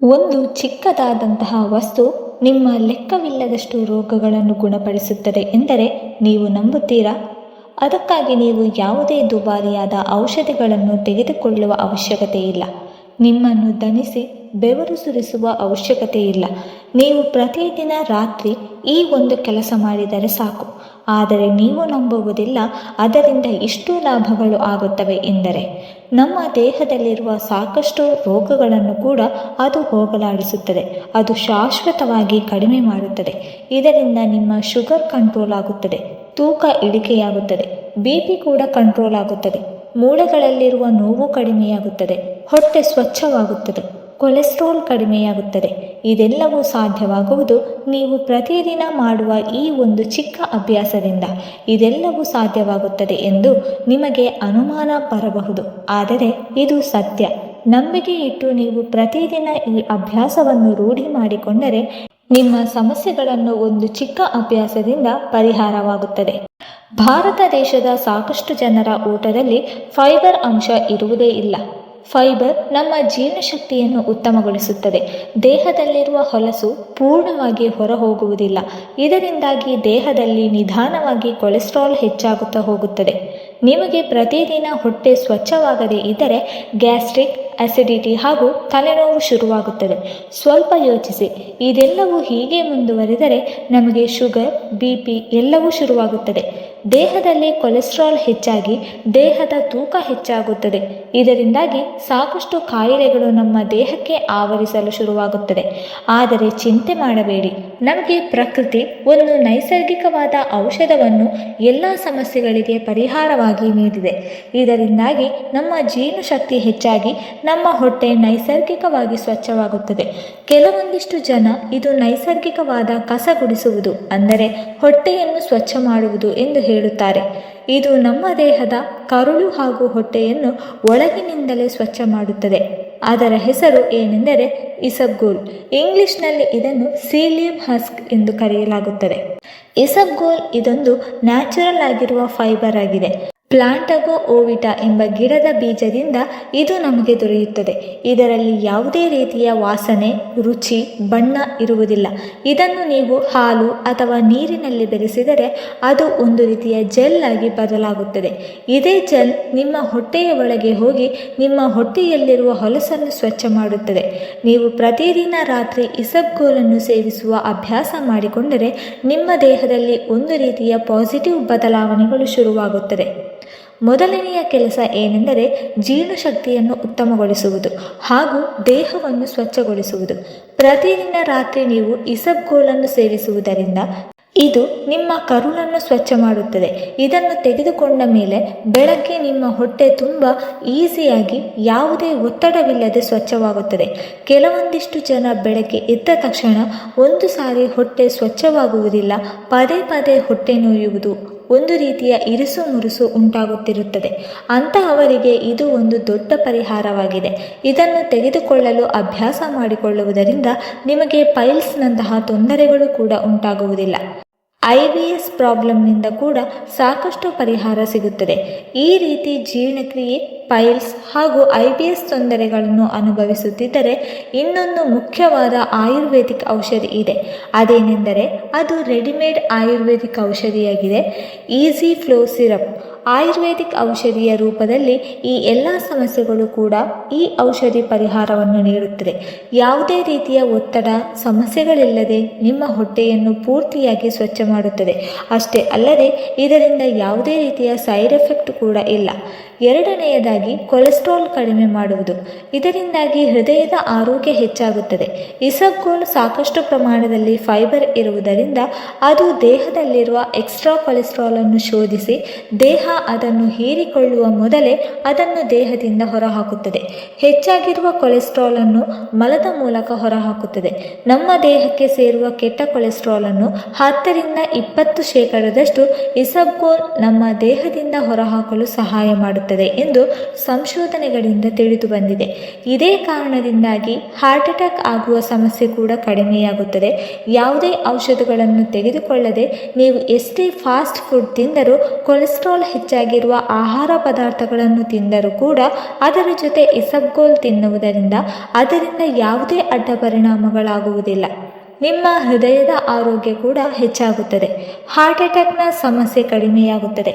ಒಂದು ಚಿಕ್ಕದಾದಂತಹ ವಸ್ತು ನಿಮ್ಮ ಲೆಕ್ಕವಿಲ್ಲದಷ್ಟು ರೋಗಗಳನ್ನು ಗುಣಪಡಿಸುತ್ತದೆ ಎಂದರೆ ನೀವು ನಂಬುತ್ತೀರಾ? ಅದಕ್ಕಾಗಿ ನೀವು ಯಾವುದೇ ದುಬಾರಿಯಾದ ಔಷಧಿಗಳನ್ನು ತೆಗೆದುಕೊಳ್ಳುವ ಅವಶ್ಯಕತೆ ಇಲ್ಲ. ನಿಮ್ಮನ್ನು ದಣಿಸಿ ಬೆವರು ಸುರಿಸುವ ಅವಶ್ಯಕತೆ ಇಲ್ಲ. ನೀವು ಪ್ರತಿದಿನ ರಾತ್ರಿ ಈ ಒಂದು ಕೆಲಸ ಮಾಡಿದರೆ ಸಾಕು. ಆದರೆ ನೀವು ನಂಬುವುದಿಲ್ಲ ಅದರಿಂದ ಇಷ್ಟು ಲಾಭಗಳು ಆಗುತ್ತವೆ ಎಂದರೆ. ನಮ್ಮ ದೇಹದಲ್ಲಿರುವ ಸಾಕಷ್ಟು ರೋಗಗಳನ್ನು ಕೂಡ ಅದು ಹೋಗಲಾಡಿಸುತ್ತದೆ. ಅದು ಶಾಶ್ವತವಾಗಿ ಕಡಿಮೆ ಮಾಡುತ್ತದೆ. ಇದರಿಂದ ನಿಮ್ಮ ಶುಗರ್ ಕಂಟ್ರೋಲ್ ಆಗುತ್ತದೆ, ತೂಕ ಇಳಿಕೆಯಾಗುತ್ತದೆ, BP ಕೂಡ ಕಂಟ್ರೋಲ್ ಆಗುತ್ತದೆ, ಮೂಳೆಗಳಲ್ಲಿರುವ ನೋವು ಕಡಿಮೆಯಾಗುತ್ತದೆ, ಹೊಟ್ಟೆ ಸ್ವಚ್ಛವಾಗುತ್ತದೆ, ಕೊಲೆಸ್ಟ್ರಾಲ್ ಕಡಿಮೆಯಾಗುತ್ತದೆ. ಇದೆಲ್ಲವೂ ಸಾಧ್ಯವಾಗುವುದು ನೀವು ಪ್ರತಿದಿನ ಮಾಡುವ ಈ ಒಂದು ಚಿಕ್ಕ ಅಭ್ಯಾಸದಿಂದ. ಇದೆಲ್ಲವೂ ಸಾಧ್ಯವಾಗುತ್ತದೆ ಎಂದು ನಿಮಗೆ ಅನುಮಾನ ಬರಬಹುದು, ಆದರೆ ಇದು ಸತ್ಯ. ನಂಬಿಕೆ ಇಟ್ಟು ನೀವು ಪ್ರತಿದಿನ ಈ ಅಭ್ಯಾಸವನ್ನು ರೂಢಿ ಮಾಡಿಕೊಂಡರೆ ನಿಮ್ಮ ಸಮಸ್ಯೆಗಳನ್ನು ಒಂದು ಚಿಕ್ಕ ಅಭ್ಯಾಸದಿಂದ ಪರಿಹಾರವಾಗುತ್ತದೆ. ಭಾರತ ದೇಶದ ಸಾಕಷ್ಟು ಜನರ ಊಟದಲ್ಲಿ ಫೈಬರ್ ಅಂಶ ಇರುವುದೇ ಇಲ್ಲ. ಫೈಬರ್ ನಮ್ಮ ಜೀರ್ಣಶಕ್ತಿಯನ್ನು ಉತ್ತಮಗೊಳಿಸುತ್ತದೆ. ದೇಹದಲ್ಲಿರುವ ಹೊಲಸು ಪೂರ್ಣವಾಗಿ ಹೊರಹೋಗುವುದಿಲ್ಲ. ಇದರಿಂದಾಗಿ ದೇಹದಲ್ಲಿ ನಿಧಾನವಾಗಿ ಕೊಲೆಸ್ಟ್ರಾಲ್ ಹೆಚ್ಚಾಗುತ್ತಾ ಹೋಗುತ್ತದೆ. ನಿಮಗೆ ಪ್ರತಿದಿನ ಹೊಟ್ಟೆ ಸ್ವಚ್ಛವಾಗದೇ ಇದ್ದರೆ ಗ್ಯಾಸ್ಟ್ರಿಕ್, ಅಸಿಡಿಟಿ ಹಾಗೂ ತಲೆನೋವು ಶುರುವಾಗುತ್ತದೆ. ಸ್ವಲ್ಪ ಯೋಚಿಸಿ, ಇದೆಲ್ಲವೂ ಹೀಗೆ ಮುಂದುವರೆದರೆ ನಮಗೆ ಶುಗರ್, BP ಎಲ್ಲವೂ ಶುರುವಾಗುತ್ತದೆ. ದೇಹದಲ್ಲಿ ಕೊಲೆಸ್ಟ್ರಾಲ್ ಹೆಚ್ಚಾಗಿ ದೇಹದ ತೂಕ ಹೆಚ್ಚಾಗುತ್ತದೆ. ಇದರಿಂದಾಗಿ ಸಾಕಷ್ಟು ಕಾಯಿಲೆಗಳು ನಮ್ಮ ದೇಹಕ್ಕೆ ಆವರಿಸಲು ಶುರುವಾಗುತ್ತದೆ. ಆದರೆ ಚಿಂತೆ ಮಾಡಬೇಡಿ, ನಮಗೆ ಪ್ರಕೃತಿ ಒಂದು ನೈಸರ್ಗಿಕವಾದ ಔಷಧವನ್ನು ಎಲ್ಲ ಸಮಸ್ಯೆಗಳಿಗೆ ಪರಿಹಾರವಾಗಿ ನೀಡಿದೆ. ಇದರಿಂದಾಗಿ ನಮ್ಮ ಜೀರ್ಣಶಕ್ತಿ ಹೆಚ್ಚಾಗಿ ನಮ್ಮ ಹೊಟ್ಟೆ ನೈಸರ್ಗಿಕವಾಗಿ ಸ್ವಚ್ಛವಾಗುತ್ತದೆ. ಕೆಲವೊಂದಿಷ್ಟು ಜನ ಇದು ನೈಸರ್ಗಿಕವಾದ ಕಸ ಗುಡಿಸುವುದು, ಅಂದರೆ ಹೊಟ್ಟೆಯನ್ನು ಸ್ವಚ್ಛ ಮಾಡುವುದು ಎಂದು ಹೇಳುತ್ತಾರೆ. ಇದು ನಮ್ಮ ದೇಹದ ಕರುಳು ಹಾಗೂ ಹೊಟ್ಟೆಯನ್ನು ಒಳಗಿನಿಂದಲೇ ಸ್ವಚ್ಛ ಮಾಡುತ್ತದೆ. ಅದರ ಹೆಸರು ಏನೆಂದರೆ ಇಸಬ್ಗೋಲ್. ಇಂಗ್ಲಿಷ್ನಲ್ಲಿ ಇದನ್ನು ಸೀಲಿಯಂ ಹಸ್ಕ್ ಎಂದು ಕರೆಯಲಾಗುತ್ತದೆ. ಇಸಬ್ಗೋಲ್ ಇದೊಂದು ನ್ಯಾಚುರಲ್ ಆಗಿರುವ ಫೈಬರ್ ಆಗಿದೆ. ಪ್ಲಾಂಟಗೋ ಓವಿಟಾ ಎಂಬ ಗಿಡದ ಬೀಜದಿಂದ ಇದು ನಮಗೆ ದೊರೆಯುತ್ತದೆ. ಇದರಲ್ಲಿ ಯಾವುದೇ ರೀತಿಯ ವಾಸನೆ, ರುಚಿ, ಬಣ್ಣ ಇರುವುದಿಲ್ಲ. ಇದನ್ನು ನೀವು ಹಾಲು ಅಥವಾ ನೀರಿನಲ್ಲಿ ಬೆರೆಸಿದರೆ ಅದು ಒಂದು ರೀತಿಯ ಜೆಲ್ ಆಗಿ ಬದಲಾಗುತ್ತದೆ. ಇದೇ ಜೆಲ್ ನಿಮ್ಮ ಹೊಟ್ಟೆಯ ಒಳಗೆ ಹೋಗಿ ನಿಮ್ಮ ಹೊಟ್ಟೆಯಲ್ಲಿರುವ ಹೊಲಸನ್ನು ಸ್ವಚ್ಛ ಮಾಡುತ್ತದೆ. ನೀವು ಪ್ರತಿದಿನ ರಾತ್ರಿ ಇಸಬ್ಗೋಲನ್ನು ಸೇವಿಸುವ ಅಭ್ಯಾಸ ಮಾಡಿಕೊಂಡರೆ ನಿಮ್ಮ ದೇಹದಲ್ಲಿ ಒಂದು ರೀತಿಯ ಪಾಸಿಟಿವ್ ಬದಲಾವಣೆಗಳು ಶುರುವಾಗುತ್ತದೆ. ಮೊದಲನೆಯ ಕೆಲಸ ಏನೆಂದರೆ ಜೀರ್ಣಶಕ್ತಿಯನ್ನು ಉತ್ತಮಗೊಳಿಸುವುದು ಹಾಗೂ ದೇಹವನ್ನು ಸ್ವಚ್ಛಗೊಳಿಸುವುದು. ಪ್ರತಿದಿನ ರಾತ್ರಿ ನೀವು ಇಸಬ್ಗೋಲನ್ನು ಸೇವಿಸುವುದರಿಂದ ಇದು ನಿಮ್ಮ ಕರುಳನ್ನು ಸ್ವಚ್ಛ ಮಾಡುತ್ತದೆ. ಇದನ್ನು ತೆಗೆದುಕೊಂಡ ಮೇಲೆ ಬೆಳಗ್ಗೆ ನಿಮ್ಮ ಹೊಟ್ಟೆ ತುಂಬ ಈಸಿಯಾಗಿ ಯಾವುದೇ ಒತ್ತಡವಿಲ್ಲದೆ ಸ್ವಚ್ಛವಾಗುತ್ತದೆ. ಕೆಲವೊಂದಿಷ್ಟು ಜನ ಬೆಳಗ್ಗೆ ಎದ್ದ ತಕ್ಷಣ ಒಂದು ಸಾರಿ ಹೊಟ್ಟೆ ಸ್ವಚ್ಛವಾಗುವುದಿಲ್ಲ, ಪದೇ ಪದೇ ಹೊಟ್ಟೆ ನೋಯುವುದು, ಒಂದು ರೀತಿಯ ಇರಿಸು ಮುರುಸು ಉಂಟಾಗುತ್ತಿರುತ್ತದೆ. ಅಂತಹವರಿಗೆ ಇದು ಒಂದು ದೊಡ್ಡ ಪರಿಹಾರವಾಗಿದೆ. ಇದನ್ನು ತೆಗೆದುಕೊಳ್ಳಲು ಅಭ್ಯಾಸ ಮಾಡಿಕೊಳ್ಳುವುದರಿಂದ ನಿಮಗೆ ಪೈಲ್ಸ್ನಂತಹ ತೊಂದರೆಗಳು ಕೂಡ ಉಂಟಾಗುವುದಿಲ್ಲ. IBS ಪ್ರಾಬ್ಲಮ್ನಿಂದ ಕೂಡ ಸಾಕಷ್ಟು ಪರಿಹಾರ ಸಿಗುತ್ತದೆ. ಈ ರೀತಿ ಜೀರ್ಣಕ್ರಿಯೆ, ಪೈಲ್ಸ್ ಹಾಗೂ IBS ತೊಂದರೆಗಳನ್ನು ಅನುಭವಿಸುತ್ತಿದ್ದರೆ ಇನ್ನೊಂದು ಮುಖ್ಯವಾದ ಆಯುರ್ವೇದಿಕ್ ಔಷಧಿ ಇದೆ. ಅದೇನೆಂದರೆ ಅದು ರೆಡಿಮೇಡ್ ಆಯುರ್ವೇದಿಕ್ ಔಷಧಿಯಾಗಿದೆ, ಈಸಿ ಫ್ಲೋ ಸಿರಪ್. ಆಯುರ್ವೇದಿಕ್ ಔಷಧಿಯ ರೂಪದಲ್ಲಿ ಈ ಎಲ್ಲ ಸಮಸ್ಯೆಗಳು ಕೂಡ ಈ ಔಷಧಿ ಪರಿಹಾರವನ್ನು ನೀಡುತ್ತದೆ. ಯಾವುದೇ ರೀತಿಯ ಒತ್ತಡ, ಸಮಸ್ಯೆಗಳಿಲ್ಲದೆ ನಿಮ್ಮ ಹೊಟ್ಟೆಯನ್ನು ಪೂರ್ತಿಯಾಗಿ ಸ್ವಚ್ಛ ಮಾಡುತ್ತದೆ. ಅಷ್ಟೇ ಅಲ್ಲದೆ ಇದರಿಂದ ಯಾವುದೇ ರೀತಿಯ ಸೈಡ್ ಎಫೆಕ್ಟ್ ಕೂಡ ಇಲ್ಲ. ಎರಡನೆಯದಾಗಿ ಕೊಲೆಸ್ಟ್ರಾಲ್ ಕಡಿಮೆ ಮಾಡುವುದು. ಇದರಿಂದಾಗಿ ಹೃದಯದ ಆರೋಗ್ಯ ಹೆಚ್ಚಾಗುತ್ತದೆ. ಇಸಬ್ಗೋಲ್ ಸಾಕಷ್ಟು ಪ್ರಮಾಣದಲ್ಲಿ ಫೈಬರ್ ಇರುವುದರಿಂದ ಅದು ದೇಹದಲ್ಲಿರುವ ಎಕ್ಸ್ಟ್ರಾ ಕೊಲೆಸ್ಟ್ರಾಲ್ ಅನ್ನು ಶೋಧಿಸಿ ದೇಹ ಅದನ್ನು ಹೀರಿಕೊಳ್ಳುವ ಮೊದಲೇ ಅದನ್ನು ದೇಹದಿಂದ ಹೊರಹಾಕುತ್ತದೆ. ಹೆಚ್ಚಾಗಿರುವ ಕೊಲೆಸ್ಟ್ರಾಲ್ ಅನ್ನು ಮಲದ ಮೂಲಕ ಹೊರಹಾಕುತ್ತದೆ. ನಮ್ಮ ದೇಹಕ್ಕೆ ಸೇರುವ ಕೆಟ್ಟ ಕೊಲೆಸ್ಟ್ರಾಲ್ ಅನ್ನು 10-20% ಇಸಬ್ಗೋಲ್ ನಮ್ಮ ದೇಹದಿಂದ ಹೊರಹಾಕಲು ಸಹಾಯ ಮಾಡುತ್ತದೆ ಎಂದು ಸಂಶೋಧನೆಗಳಿಂದ ತಿಳಿದು ಬಂದಿದೆ. ಇದೇ ಕಾರಣದಿಂದಾಗಿ ಹಾರ್ಟ್ ಅಟ್ಯಾಕ್ ಆಗುವ ಸಮಸ್ಯೆ ಕೂಡ ಕಡಿಮೆಯಾಗುತ್ತದೆ. ಯಾವುದೇ ಔಷಧಗಳನ್ನು ತೆಗೆದುಕೊಳ್ಳದೆ ನೀವು ಎಷ್ಟೇ ಫಾಸ್ಟ್ ಫುಡ್ ತಿಂದರೂ, ಕೊಲೆಸ್ಟ್ರಾಲ್ ಹೆಚ್ಚಾಗಿರುವ ಆಹಾರ ಪದಾರ್ಥಗಳನ್ನು ತಿಂದರೂ ಕೂಡ ಅದರ ಜೊತೆ ಇಸಬ್ಗೋಲ್ ತಿನ್ನುವುದರಿಂದ ಅದರಿಂದ ಯಾವುದೇ ಅಡ್ಡ ಪರಿಣಾಮಗಳಾಗುವುದಿಲ್ಲ. ನಿಮ್ಮ ಹೃದಯದ ಆರೋಗ್ಯ ಕೂಡ ಹೆಚ್ಚಾಗುತ್ತದೆ. ಹಾರ್ಟ್ ಅಟ್ಯಾಕ್ನ ಸಮಸ್ಯೆ ಕಡಿಮೆಯಾಗುತ್ತದೆ.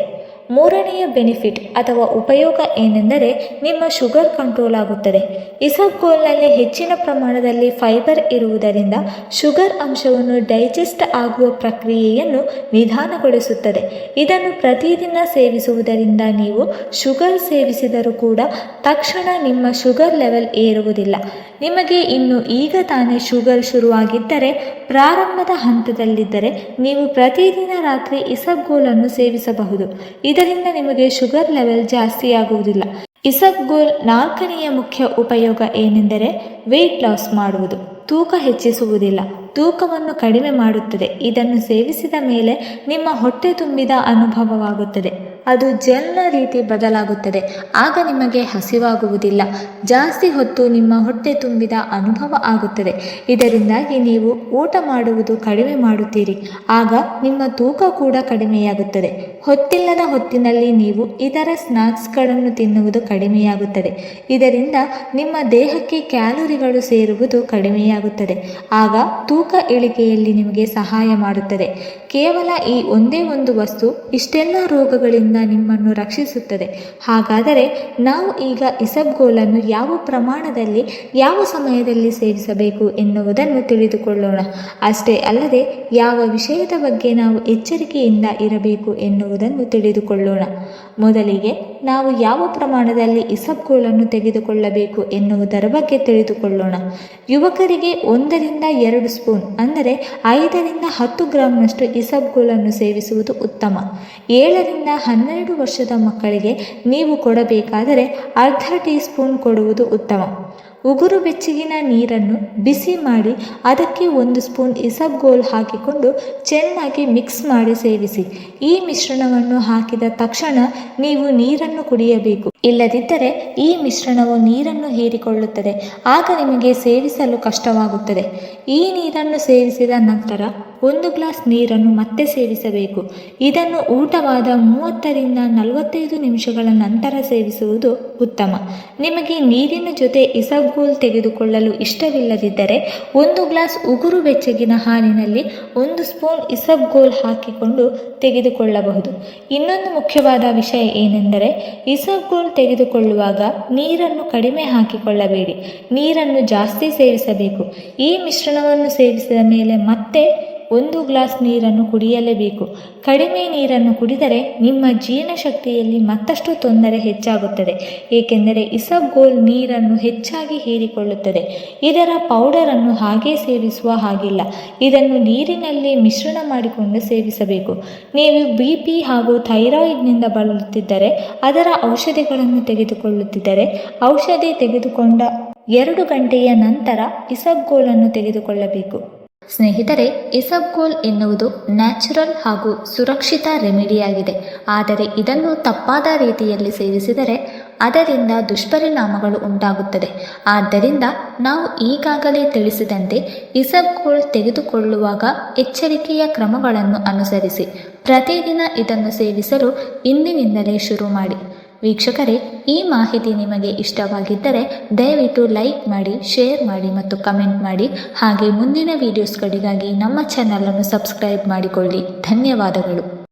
ಮೂರನೆಯ ಬೆನಿಫಿಟ್ ಅಥವಾ ಉಪಯೋಗ ಏನೆಂದರೆ ನಿಮ್ಮ ಶುಗರ್ ಕಂಟ್ರೋಲ್ ಆಗುತ್ತದೆ. ಇಸಬ್ಗೋಲ್ನಲ್ಲಿ ಹೆಚ್ಚಿನ ಪ್ರಮಾಣದಲ್ಲಿ ಫೈಬರ್ ಇರುವುದರಿಂದ ಶುಗರ್ ಅಂಶವನ್ನು ಡೈಜೆಸ್ಟ್ ಆಗುವ ಪ್ರಕ್ರಿಯೆಯನ್ನು ನಿಧಾನಗೊಳಿಸುತ್ತದೆ. ಇದನ್ನು ಪ್ರತಿದಿನ ಸೇವಿಸುವುದರಿಂದ ನೀವು ಶುಗರ್ ಸೇವಿಸಿದರೂ ಕೂಡ ತಕ್ಷಣ ನಿಮ್ಮ ಶುಗರ್ ಲೆವೆಲ್ ಏರುವುದಿಲ್ಲ. ನಿಮಗೆ ಇನ್ನು ಈಗ ತಾನೇ ಶುಗರ್ ಶುರುವಾಗಿದ್ದರೆ, ಪ್ರಾರಂಭದ ಹಂತದಲ್ಲಿದ್ದರೆ ನೀವು ಪ್ರತಿದಿನ ರಾತ್ರಿ ಇಸಬ್ಗೋಲನ್ನು ಸೇವಿಸಬಹುದು. ಇದರಿಂದ ನಿಮಗೆ ಶುಗರ್ ಲೆವೆಲ್ ಜಾಸ್ತಿ ಆಗುವುದಿಲ್ಲ. ಇಸಬ್ಗೋಲ್ ನಾಲ್ಕನೆಯ ಮುಖ್ಯ ಉಪಯೋಗ ಏನೆಂದರೆ ವೆಯ್ಟ್ ಲಾಸ್ ಮಾಡುವುದು. ತೂಕ ಹೆಚ್ಚಿಸುವುದಿಲ್ಲ, ತೂಕವನ್ನು ಕಡಿಮೆ ಮಾಡುತ್ತದೆ. ಇದನ್ನು ಸೇವಿಸಿದ ಮೇಲೆ ನಿಮ್ಮ ಹೊಟ್ಟೆ ತುಂಬಿದ ಅನುಭವವಾಗುತ್ತದೆ. ಅದು ಜೆಲ್ನ ರೀತಿ ಬದಲಾಗುತ್ತದೆ. ಆಗ ನಿಮಗೆ ಹಸಿವಾಗುವುದಿಲ್ಲ. ಜಾಸ್ತಿ ಹೊತ್ತು ನಿಮ್ಮ ಹೊಟ್ಟೆ ತುಂಬಿದ ಅನುಭವ ಆಗುತ್ತದೆ. ಇದರಿಂದಾಗಿ ನೀವು ಊಟ ಮಾಡುವುದು ಕಡಿಮೆ ಮಾಡುತ್ತೀರಿ. ಆಗ ನಿಮ್ಮ ತೂಕ ಕೂಡ ಕಡಿಮೆಯಾಗುತ್ತದೆ. ಹೊತ್ತಿಲ್ಲದ ಹೊತ್ತಿನಲ್ಲಿ ನೀವು ಇದರ ಸ್ನ್ಯಾಕ್ಸ್ಗಳನ್ನು ತಿನ್ನುವುದು ಕಡಿಮೆಯಾಗುತ್ತದೆ. ಇದರಿಂದ ನಿಮ್ಮ ದೇಹಕ್ಕೆ ಕ್ಯಾಲೋರಿಗಳು ಸೇರುವುದು ಕಡಿಮೆಯಾಗುತ್ತದೆ. ಆಗ ತೂಕ ಇಳಿಕೆಯಲ್ಲಿ ನಿಮಗೆ ಸಹಾಯ ಮಾಡುತ್ತದೆ. ಕೇವಲ ಈ ಒಂದೇ ಒಂದು ವಸ್ತು ಇಷ್ಟೆಲ್ಲ ರೋಗಗಳಿಂದ ನಿಮ್ಮನ್ನು ರಕ್ಷಿಸುತ್ತದೆ. ಹಾಗಾದರೆ ನಾವು ಈಗ ಇಸಬ್ಗೋಲನ್ನು ಯಾವ ಪ್ರಮಾಣದಲ್ಲಿ, ಯಾವ ಸಮಯದಲ್ಲಿ ಸೇವಿಸಬೇಕು ಎನ್ನುವುದನ್ನು ತಿಳಿದುಕೊಳ್ಳೋಣ. ಅಷ್ಟೇ ಅಲ್ಲದೆ ಯಾವ ವಿಷಯದ ಬಗ್ಗೆ ನಾವು ಎಚ್ಚರಿಕೆಯಿಂದ ಇರಬೇಕು ಎನ್ನುವುದನ್ನು ತಿಳಿದುಕೊಳ್ಳೋಣ. ಮೊದಲಿಗೆ ನಾವು ಯಾವ ಪ್ರಮಾಣದಲ್ಲಿ ಇಸಬ್ಗೋಲನ್ನು ತೆಗೆದುಕೊಳ್ಳಬೇಕು ಎನ್ನುವುದರ ಬಗ್ಗೆ ತಿಳಿದುಕೊಳ್ಳೋಣ. ಯುವಕರಿಗೆ 1-2 ಸ್ಪೂನ್ ಅಂದರೆ 5-10 ಗ್ರಾಂನಷ್ಟು ಇಸಬ್ಗೋಲನ್ನು ಸೇವಿಸುವುದು ಉತ್ತಮ. 7-12 ವರ್ಷದ ಮಕ್ಕಳಿಗೆ ನೀವು ಕೊಡಬೇಕಾದರೆ ಅರ್ಧ ಟೀ ಸ್ಪೂನ್ ಕೊಡುವುದು ಉತ್ತಮ. ಉಗುರು ಬೆಚ್ಚಗಿನ ನೀರನ್ನು ಬಿಸಿ ಮಾಡಿ ಅದಕ್ಕೆ 1 ಸ್ಪೂನ್ ಇಸಬ್ಗೋಲ್ ಹಾಕಿಕೊಂಡು ಚೆನ್ನಾಗಿ ಮಿಕ್ಸ್ ಮಾಡಿ ಸೇವಿಸಿ. ಈ ಮಿಶ್ರಣವನ್ನು ಹಾಕಿದ ತಕ್ಷಣ ನೀವು ನೀರನ್ನು ಕುಡಿಯಬೇಕು. ಇಲ್ಲದಿದ್ದರೆ ಈ ಮಿಶ್ರಣವು ನೀರನ್ನು ಹೀರಿಕೊಳ್ಳುತ್ತದೆ. ಆಗ ನಿಮಗೆ ಸೇವಿಸಲು ಕಷ್ಟವಾಗುತ್ತದೆ. ಈ ನೀರನ್ನು ಸೇವಿಸಿದ ನಂತರ 1 ಗ್ಲಾಸ್ ನೀರನ್ನು ಮತ್ತೆ ಸೇವಿಸಬೇಕು. ಇದನ್ನು ಊಟವಾದ 30-45 ನಿಮಿಷಗಳ ನಂತರ ಸೇವಿಸುವುದು ಉತ್ತಮ. ನಿಮಗೆ ನೀರಿನ ಜೊತೆ ಇಸಬ್ಗೋಲ್ ತೆಗೆದುಕೊಳ್ಳಲು ಇಷ್ಟವಿಲ್ಲದಿದ್ದರೆ 1 ಗ್ಲಾಸ್ ಉಗುರು ಬೆಚ್ಚಗಿನ ಹಾಲಿನಲ್ಲಿ 1 ಸ್ಪೂನ್ ಇಸಬ್ಗೋಲ್ ಹಾಕಿಕೊಂಡು ತೆಗೆದುಕೊಳ್ಳಬಹುದು. ಇನ್ನೊಂದು ಮುಖ್ಯವಾದ ವಿಷಯ ಏನೆಂದರೆ ಇಸಬ್ಗೋಲ್ ತೆಗೆದುಕೊಳ್ಳುವಾಗ ನೀರನ್ನು ಕಡಿಮೆ ಹಾಕಿಕೊಳ್ಳಬೇಡಿ. ನೀರನ್ನು ಜಾಸ್ತಿ ಸೇವಿಸಬೇಕು. ಈ ಮಿಶ್ರಣವನ್ನು ಸೇವಿಸಿದ ಮೇಲೆ ಮತ್ತೆ 1 ಗ್ಲಾಸ್ ನೀರನ್ನು ಕುಡಿಯಲೇಬೇಕು. ಕಡಿಮೆ ನೀರನ್ನು ಕುಡಿದರೆ ನಿಮ್ಮ ಜೀರ್ಣಶಕ್ತಿಯಲ್ಲಿ ಮತ್ತಷ್ಟು ತೊಂದರೆ ಹೆಚ್ಚಾಗುತ್ತದೆ. ಏಕೆಂದರೆ ಇಸಬ್ಗೋಲ್ ನೀರನ್ನು ಹೆಚ್ಚಾಗಿ ಹೀರಿಕೊಳ್ಳುತ್ತದೆ. ಇದರ ಪೌಡರನ್ನು ಹಾಗೇ ಸೇವಿಸುವ ಹಾಗಿಲ್ಲ. ಇದನ್ನು ನೀರಿನಲ್ಲಿ ಮಿಶ್ರಣ ಮಾಡಿಕೊಂಡು ಸೇವಿಸಬೇಕು. ನೀವು BP ಹಾಗೂ ಥೈರಾಯ್ಡ್ನಿಂದ ಬಳಲುತ್ತಿದ್ದರೆ, ಅದರ ಔಷಧಿಗಳನ್ನು ತೆಗೆದುಕೊಳ್ಳುತ್ತಿದ್ದರೆ, ಔಷಧಿ ತೆಗೆದುಕೊಂಡ 2 ಗಂಟೆಯ ನಂತರ ಇಸಬ್ಗೋಲನ್ನು ತೆಗೆದುಕೊಳ್ಳಬೇಕು. ಸ್ನೇಹಿತರೆ, ಇಸಬ್ಗೋಲ್ ಎನ್ನುವುದು ನ್ಯಾಚುರಲ್ ಹಾಗೂ ಸುರಕ್ಷಿತ ರೆಮಿಡಿಯಾಗಿದೆ. ಆದರೆ ಇದನ್ನು ತಪ್ಪಾದ ರೀತಿಯಲ್ಲಿ ಸೇವಿಸಿದರೆ ಅದರಿಂದ ದುಷ್ಪರಿಣಾಮಗಳು ಉಂಟಾಗುತ್ತದೆ. ಆದ್ದರಿಂದ ನಾವು ಈಗಾಗಲೇ ತಿಳಿಸಿದಂತೆ ಇಸಬ್ಗೋಲ್ ತೆಗೆದುಕೊಳ್ಳುವಾಗ ಎಚ್ಚರಿಕೆಯ ಕ್ರಮಗಳನ್ನು ಅನುಸರಿಸಿ ಪ್ರತಿದಿನ ಇದನ್ನು ಸೇವಿಸಲು ಇಂದಿನಿಂದಲೇ ಶುರು ಮಾಡಿ. ವೀಕ್ಷಕರೇ, ಈ ಮಾಹಿತಿ ನಿಮಗೆ ಇಷ್ಟವಾಗಿದ್ದರೆ ದಯವಿಟ್ಟು ಲೈಕ್ ಮಾಡಿ, ಶೇರ್ ಮಾಡಿ ಮತ್ತು ಕಮೆಂಟ್ ಮಾಡಿ. ಹಾಗೆ ಮುಂದಿನ ವಿಡಿಯೋಸ್ಗಳಿಗಾಗಿ ನಮ್ಮ ಚಾನಲನ್ನು ಸಬ್ಸ್ಕ್ರೈಬ್ ಮಾಡಿಕೊಳ್ಳಿ. ಧನ್ಯವಾದಗಳು.